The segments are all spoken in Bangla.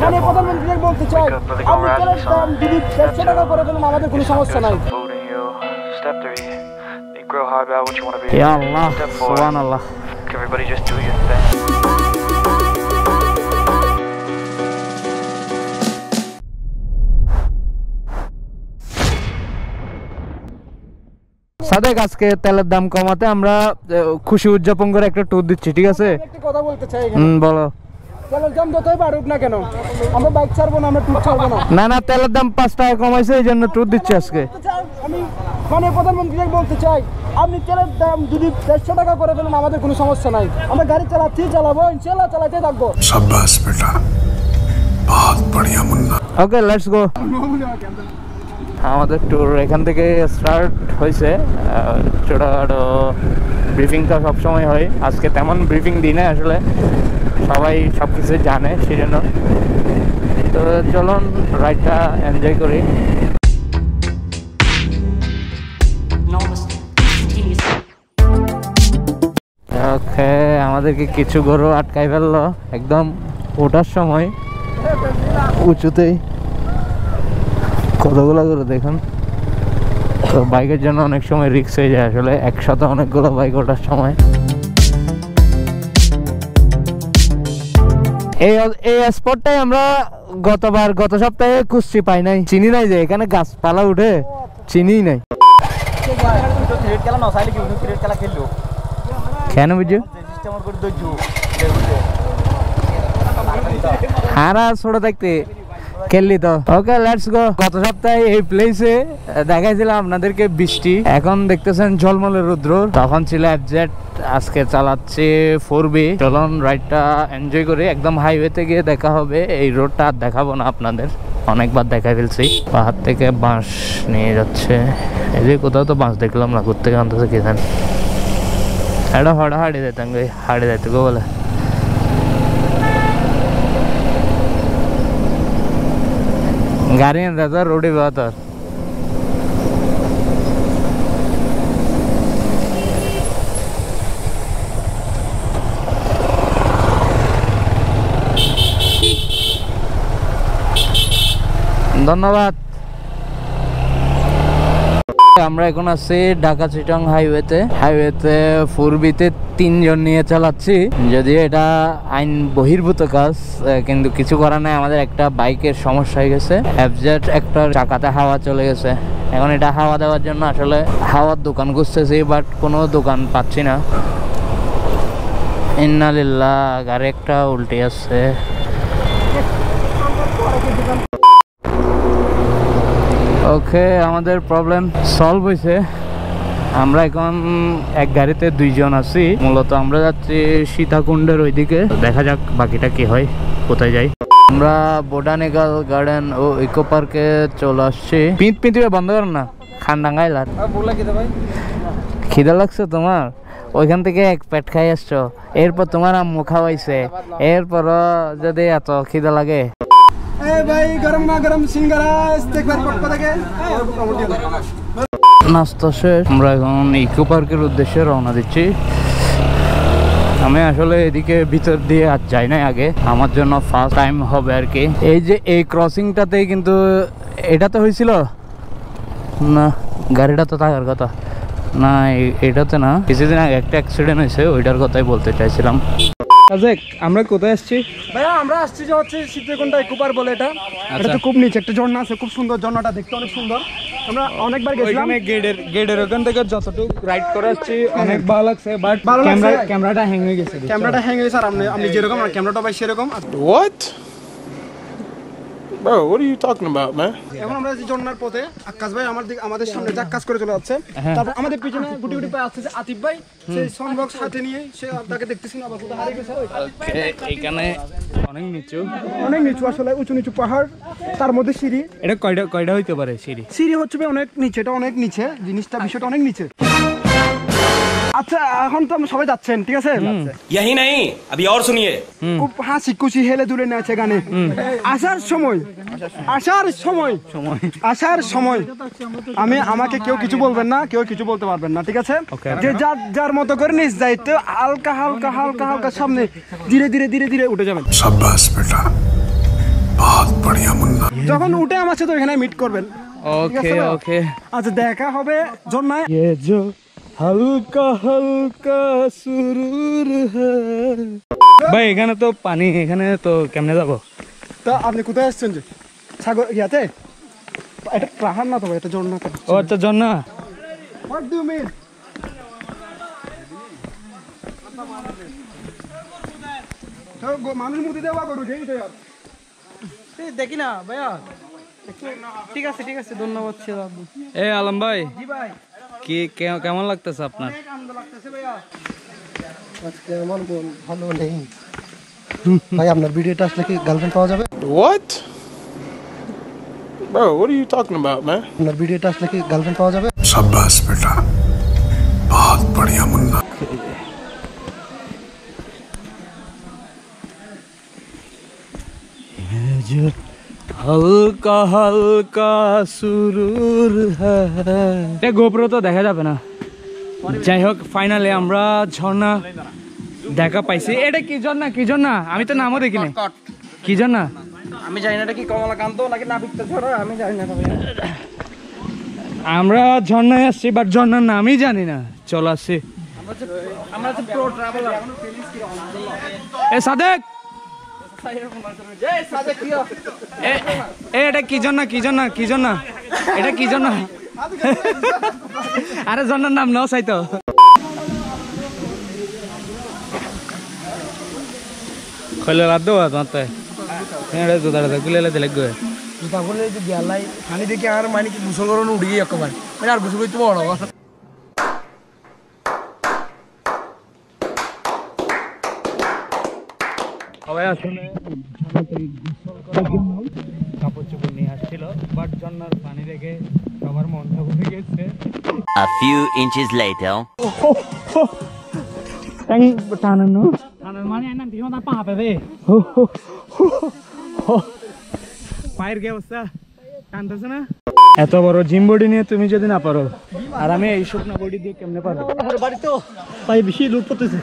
মানে প্রধানমন্ত্রী বলতে চাই আপনি তেলের দাম যদি 150 টাকা করে ফেলেন আমাদের কোনো সমস্যা নাই। Ya Allah, subhanallah. Everybody just do your thing. Sadek আজকে তেলের দাম কমাতে আমরা খুশি উদযাপন করে একটা ট্যুর দিচ্ছি, ঠিক আছে? একটা কথা বলতে চাই বলো। তেলের দাম যতই বাড়ুক না কেন আমরা বাইক ছাড়বো না, আমরা ট্যুর ছাড়বো না। না না, তেলের দাম 5 টাকা কমাইছে, এই জন্য ট্যুর দিচ্ছি আজকে। আমি মানে প্রধানমন্ত্রী বলতে চাই আপনি তেলের দাম যদি 150 টাকা করে ফেলেন আমাদের কোনো সমস্যা নাই। আমরা গাড়ি চালাচ্ছি, চালাবো, ইনশাআল্লাহ চালাতে থাকবো। शाबाश बेटा, बहुत बढ़िया मुन्ना। ওকে, লেটস গো। আমাদের ট্যুর এখান থেকে স্টার্ট হয়েছে। ছোটখাটো ব্রিফিং তো সবসময় হয়, আজকে তেমন ব্রিফিং দিই না, আসলে সবাই সব কিছু জানে, সেই জন্য। তো চলুন রাইডটা এনজয় করি। ওকে, আমাদেরকে কিছু গরু আটকাই ফেললো একদম ওঠার সময় উঁচুতেই। কতগুলো গরু দেখুন। তো বাইকের জন্য অনেক সময় রিস্ক হয়ে যায়, আসলে একসাথে অনেকগুলো বাইক ওঠার সময়। এই স্পটটাই আমরা গত সপ্তাহে খুঁজছি, পাই নাই, চিনি নাই যে এখানে গাছপালা উঠে, চিনি নাই। কেন বুঝছো? হারা ছোট থাকতে খেললি তো। ওকে, লেটস গো। গত সপ্তাহে এই প্লেসে দেখাইছিলাম আপনাদেরকে বৃষ্টি, এখন দেখতেছেন ঝলমলে রৌদ্র। তখন ছিল FZ, আজকে চালাচ্ছি 4B। চলুন রাইডটা এনজয় করি। একদম হাইওয়েতে গিয়ে দেখা হবে। এই রোডটা আর দেখাবো না আপনাদের, অনেকবার দেখাই ফেলছি। পাহাড় থেকে বাঁশ নিয়ে যাচ্ছে, এই যে কোথাও তো বাঁশ দেখলাম না, কোথেকে আনতেছে কি জানি। এটা হাড়ি যেতাম, হাড়ি যাইতে গো বলে। গাড়ি এনে তো রোডে বেহতর। ধন্যবাদ। আমরা এখন আছি ঢাকা চিটাং হাইওয়েতে। 4B-তে 3 জন নিয়ে চালাচ্ছি, যদিও এটা আইন বহির্ভূত কাজ, কিন্তু কিছু করার নাই। আমাদের একটা বাইকের সমস্যা হয়ে গেছে, FZ একটা চাকাতে হাওয়া চলে গেছে। এখন এটা হাওয়া দেওয়ার জন্য আসলে হাওয়ার দোকান খুঁজতেছি, বাট কোনো দোকান পাচ্ছি না। ইন্নালিল্লাহ, গাড়ি একটা উল্টে আসছে। ওকে, আমাদের প্রবলেম সলভ হয়েছে। আমরা এখন এক গাড়িতে 2 জন আছি। মূলত আমরা যাচ্ছি সীতাকুণ্ডের ওইদিকে, দেখা যাক বাকিটা কি হয়, কোথায় যাই। আমরা বোটানিক্যাল গার্ডেন ও ইকো পার্কে চলে আসছি। পিঁতিবে বন্ধ করেন না, খান ডাঙ্গাইলার। খিদা লাগছে তোমার? ওইখান থেকে এক পেট খাই আসছো, এরপর তোমার আম্মু খাওয়াইছে, এরপরও যদি এত খিদা লাগে। নাস্তা শেষ, আমরা এখন ইকো পার্কের উদ্দেশ্যে রওনা দিচ্ছি। আমি আসলে এদিকে ভিতর দিয়ে আর যাই নাই আগে, আমার জন্য ফার্স্ট টাইম হবে আর কি। এই যে এই ক্রসিংটাতে কিন্তু এটাতে হয়েছিল না, গাড়িটা তো থাকার কথা না, এটাতে না। কিছুদিন আগে একটা অ্যাক্সিডেন্ট হয়েছে, ওইটার কথাই বলতে চাইছিলাম। আমরা কোথায় আসছি ভাইয়া? আমরা আসছি যে হচ্ছে সীতাকুণ্ড ইকো পার্ক বলে, এটা তো খুব নিচে একটা ঝর্ণা আছে, খুব সুন্দর ঝর্ণাটা দেখতে, অনেক সুন্দর। আমরা অনেকবার গেছিলাম, গেটের ওখান থেকে যতটুকু রাইড করে আসছি অনেক ভালো লাগছে, বাট ক্যামেরাটা হ্যাং হয়ে গেছে। ক্যামেরাটা হ্যাং হয়ে গেছে, আর আপনি যেরকম আর ক্যামেরাটা পাই সেরকম। What? Bro, what are you talking about, man? এখন আমরা যে জন্নার পথে আকাশ ভাই আমাদের সামনে কাজ করে চলে যাচ্ছে, তারপর আমাদের পিছনে গুটি গুটি পায়ে আসছে আতিফ ভাই, সেই সাউন্ডবক্স হাতে নিয়ে সে আপনাকে দেখতেছি না, আবার কোথাও হারিয়ে গেছে। এখানে অনেক নিচু, আসলে উঁচু নিচু পাহাড়, তার মধ্যে সিঁড়ি। এটা কয়টা হইতে পারে সিঁড়ি হচ্ছে অনেক নিচে, এটা অনেক নিচে, জিনিসটা বিষয়টা অনেক নিচে। আচ্ছা, এখন তো সবাই যাচ্ছেন, ঠিক আছে? यही नहीं, अभी और सुनिए। খুব হাসি খুশি হেলে দুলে নাচে গানে আসার সময় আমাকে কেউ কিছু বলবেন না, কেউ কিছু বলতে পারবেন না, ঠিক আছে? যে যার মতো করে নিজ দায়িত্ব হালকা সামনে ধীরে ধীরে উঠে যাবেন। शाबाश बेटा, बहुत बढ़िया मुन्ना। যখন উঠে আমার সাথে ওখানে মিট করবেন। ওকে ওকে আচ্ছা দেখা হবে ঝর্ণায়। ये जो हल्का हल्का सुरूर है ভাই এখানে তো পানি এখানে তো কেমনে যাব তা আপনি কোথায় আসছেন যে সাগর ইয়াতে এটা পাহাড় না তো ভাই, এটা ঝর্ণা। ও আচ্ছা ঝর্ণা What do you mean? মানুষ মুদি দেওয়া করু দেখি না ভাইয়া। ঠিক আছে ঠিক আছে, ধন্যবাদ। এ আলম ভাই জি ভাই, কি কেমন লাগতেছে আপনার? আনন্দ লাগতেছে ভাইয়া। আজকে আমার মন ভালো নেই ভাই। আপনার ভিডিওটা আসলে কি গার্লফ্রেন্ড পাওয়া যাবে? What? Bro, what are you talking about, man? আপনার ভিডিওটা আসলে কি গার্লফ্রেন্ড পাওয়া যাবে? शाबाश बेटा, बहुत बढ़िया मुन्ना। হালকা হালকা সুরুর হ্যাঁ গোপ্রো তো দেখা যাবে না। যাই হোক ফাইনালি আমরা ঝর্ণা দেখা পাইছি। এটা কি ঝর্ণা কি ঝর্ণা? আমি তো নামও দেখিনি। কি ঝর্ণা? আমি জানি না এটা কি কমলাকান্ত নাকি নাবিকটা ঝর্ণা, আমি জানি না ভাই। আমরা ঝর্ণায় আসছি বাট ঝর্ণার নামই জানি না। চল আসছি। আমরা তো প্রো ট্রাভেলার। এ সাদেক এই সাজে কি এটা কি ঝর্ণা কি ঝর্ণা কি ঝর্ণা? এটা কি ঝর্ণা? আরে ঝর্ণার নাম নাও চাইতো। খোলে লাদ দেবো তোমার হ্যাঁ জুতাটা খুলে দিলে গো জুতা বলে যে গেলাই পানি দেখে আর মানে কি গোসল করানো উড়ে গিয়ে একবার মানে আর গোসল করতে বড় সবাই আসলে কাপড় চোপড় নিয়ে আসছিল বাট ঝর্ণার পানি দেখে সবার মনটা ভরে গেছে। A few inches later. টানানো মানে না দিও না পা পেবে পায়ের কি অবস্থা? টানতেছে না? এত বড় জিম বডি নিয়ে তুমি যদি না পারো আর আমি এই শুকনো বডি দিয়ে কেমনে পারবো? বাড়িতেও পাই বেশি লুট পড়তেছে।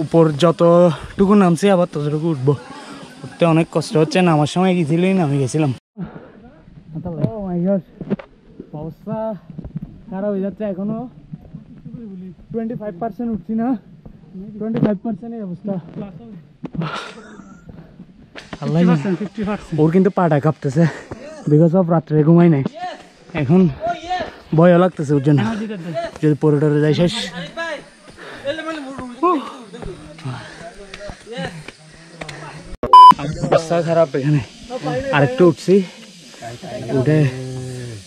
উপর যতটুকু নামছি আবার ততটুকু উঠবো। উঠতে অনেক কষ্ট হচ্ছে। নামার সময় গেছিলেই নামে গেছিলাম। অবস্থা খারাপ হয়ে যাচ্ছে। এখনো 25% উঠছি না। 25% এই অবস্থা। ওর কিন্তু পাটা কাঁপতেছে বিকজ অফ রাত্রে ঘুমাই নাই। এখন ভয় লাগতেছে ওর জন্য, যদি পরে টরে যাই শেষ। অবস্থা খারাপ এখানে। আরেকটু উঠছি, উঠে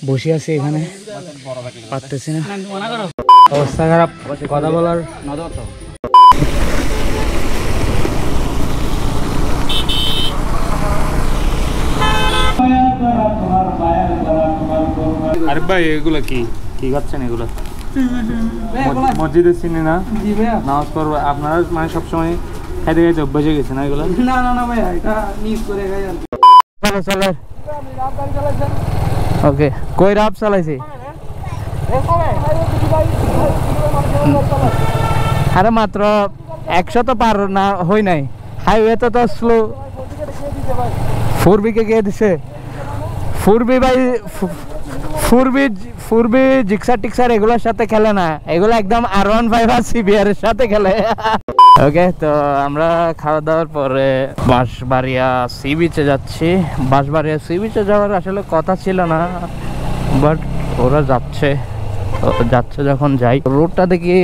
বসে আছি এখানে, পারতেছি না। অবস্থা খারাপ, কথা বলার আরে ভাই এগুলো কি কি খাচ্ছেন? এগুলো মসজিদের চিনি না, নামাজ পড়বো আপনারা মানে সবসময় খাইতে খাইতে অভ্যাস হয়ে গেছে না এগুলো? না না না ভাই, এটা মিস করে খাই আর কি। চলো চলো ওকে। কই রাপ চালাইছি? আরে মাত্র 100 তো পার না হই নাই। হাইওয়ে তো স্লো। 4B কে কে দিছে? 4B ভাই 4B জিক্সার টিক্সার এগুলোর সাথে খেলে না, এগুলো একদম R15 আর CBR এর সাথে খেলে। ওকে, তো আমরা খাওয়া দাওয়ার পরে বাঁশবাড়িয়া সি বিচে যাচ্ছি। বাঁশবাড়িয়া সি বিচে যাওয়ার আসলে কথা ছিল না, বাট ওরা যাচ্ছে যখন যাই। রোডটা দেখি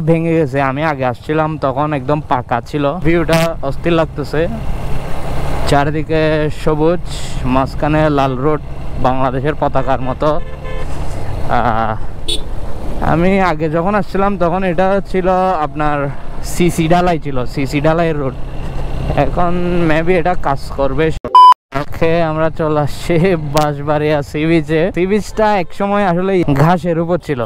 ভেঙে গেছে। আমি আগে আসছিলাম তখন একদম পাকা ছিল। ভিউটা অস্থির লাগতেছে, চারিদিকে সবুজ, মাঝখানে লাল রোড, বাংলাদেশের পতাকার মতো। আমি আগে যখন আসছিলাম তখন এটা ছিল আপনার সিসি ঢালাই ছিল, সিসি ঢালাইয়ের রোড। এখন মেবি এটা কাজ করবে। আমরা চলে আসছি বাঁশবাড়িয়া সি বিচে। সি বিচটা একসময় আসলে ঘাসের উপর ছিল,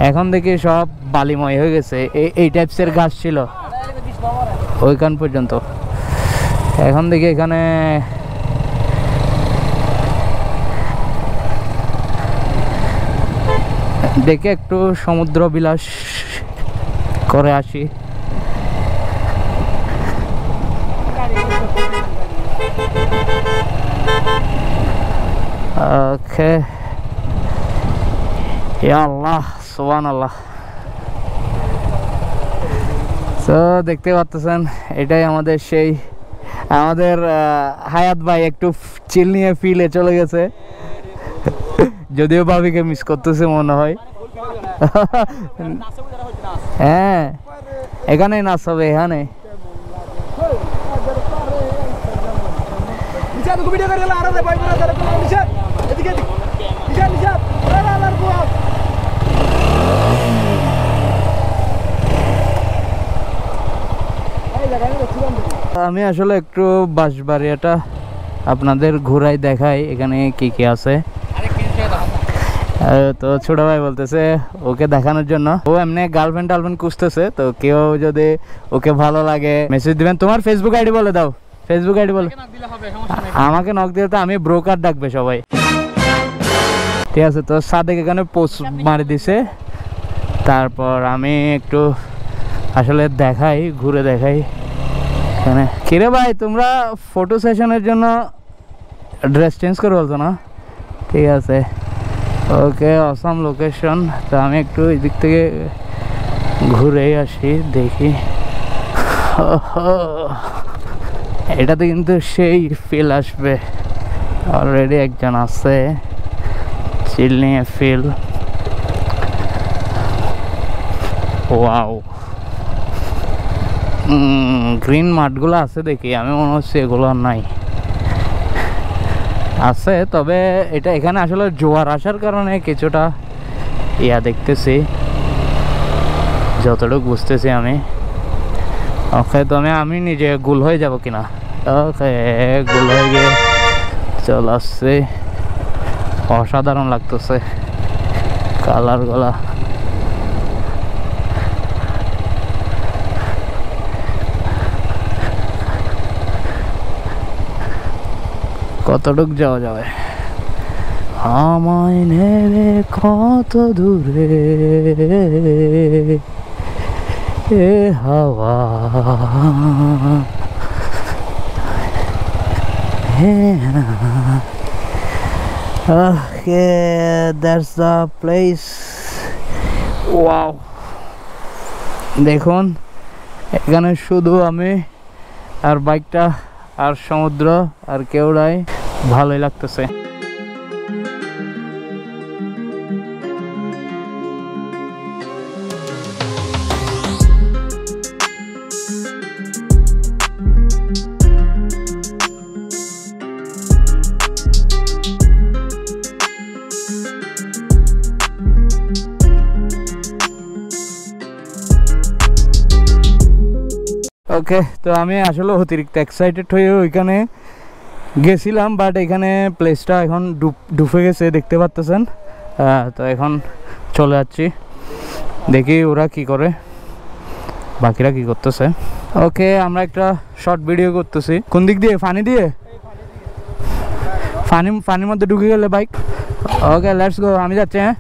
এখন দেখি সব বালিময় হয়ে গেছে। এই টাইপসের ঘাস ছিল ওইখান পর্যন্ত। এখন দেখি এখানে দেখে একটু সমুদ্র বিলাস করে আসি। ওকে ইয়া আল্লাহ সুবহানাল্লাহ। তো দেখতে পাচ্ছেন এটাই আমাদের সেই আমাদের হায়াত ভাই একটু চিল নিয়ে ফিলে চলে গেছে, যদিও ভাবিকে মিস করতেছে মনে হয়। হ্যাঁ এখানেই নাচ হবে, এখানে আমি আসলে একটু বাঁশবাড়িয়াটা আপনাদের ঘুরাই দেখাই এখানে কি কি আছে। তো ছোট ভাই বলতেছে ওকে দেখানোর জন্য, ও এমনি গার্লফ্রেন্ড টার্লফ্রেন্ড খুঁজতেছে, তো কেউ যদি ওকে ভালো লাগে মেসেজ দিবেন। তোমার ফেসবুক আইডি বলে দাও, ফেসবুক আইডি বলে। আমাকে নক দিলে তো আমি ব্রোকার ডাকবে সবাই, ঠিক আছে। তো সাদেক এখানে পোস্ট মারি দিছে, তারপর আমি একটু আসলে দেখাই, ঘুরে দেখাই এখানে। কিরে ভাই তোমরা ফটো সেশনের জন্য ড্রেস চেঞ্জ করে বলছো না? ঠিক আছে ওকে, অসাম লোকেশন। তো আমি একটু এই দিক থেকে ঘুরে আসি, দেখি। এটাতে কিন্তু সেই ফিল আসবে, অলরেডি একজন আছে চিল নিয়ে ফিল। ওয়াও গ্রিন মাঠগুলো আছে দেখি, আমি মনে হচ্ছে এগুলো নাই, আছে তবে এটা এখানে আসলে জোয়ার আসার কারণে কিছুটা ইয়া দেখতেছি, যতটুকু বুঝতেছি আমি। ওকে তো আমি নিজে গুল হয়ে যাব কিনা। ওকে গুল হয়ে গিয়ে চলে আসছে, অসাধারণ লাগতেছে কালারগুলা। কতটুক যাওয়া যাবে? আমায় নেবে কত দূরে এ হাওয়া, okay that's the place. Wow দেখুন এখানে শুধু আমি আর বাইকটা আর সমুদ্র আর কেউ নাই, ভালোই লাগতেছে। ওকে তো আমি আসলে অতিরিক্ত এক্সাইটেড হয়ে ওইখানে গেছিলাম, বাট এখানে প্লেসটা এখন ডুবে গেছে দেখতে পাচ্ছেন। তো এখন চলে যাচ্ছি, দেখি ওরা কি করে, বাকিরা কি করতেছে। ওকে আমরা একটা শর্ট ভিডিও করতেছি। কোন দিক দিয়ে? ফানি দিয়ে? ফানির মধ্যে ঢুকে গেলে বাইক। ওকে লেটস গো, আমি যাচ্ছি। হ্যাঁ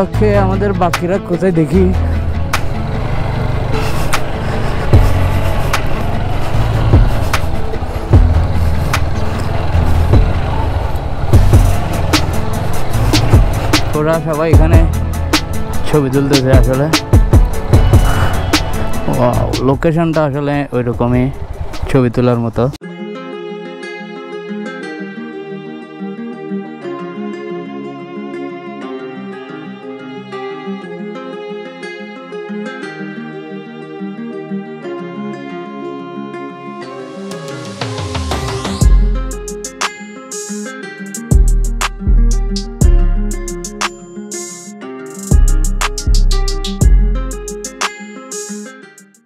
ওকে আমাদের বাকিরা কোথায় দেখি। ওরা সবাই এখানে ছবি তুলতেছে আসলে। লোকেশনটা আসলে ওই রকমই ছবি তোলার মতো।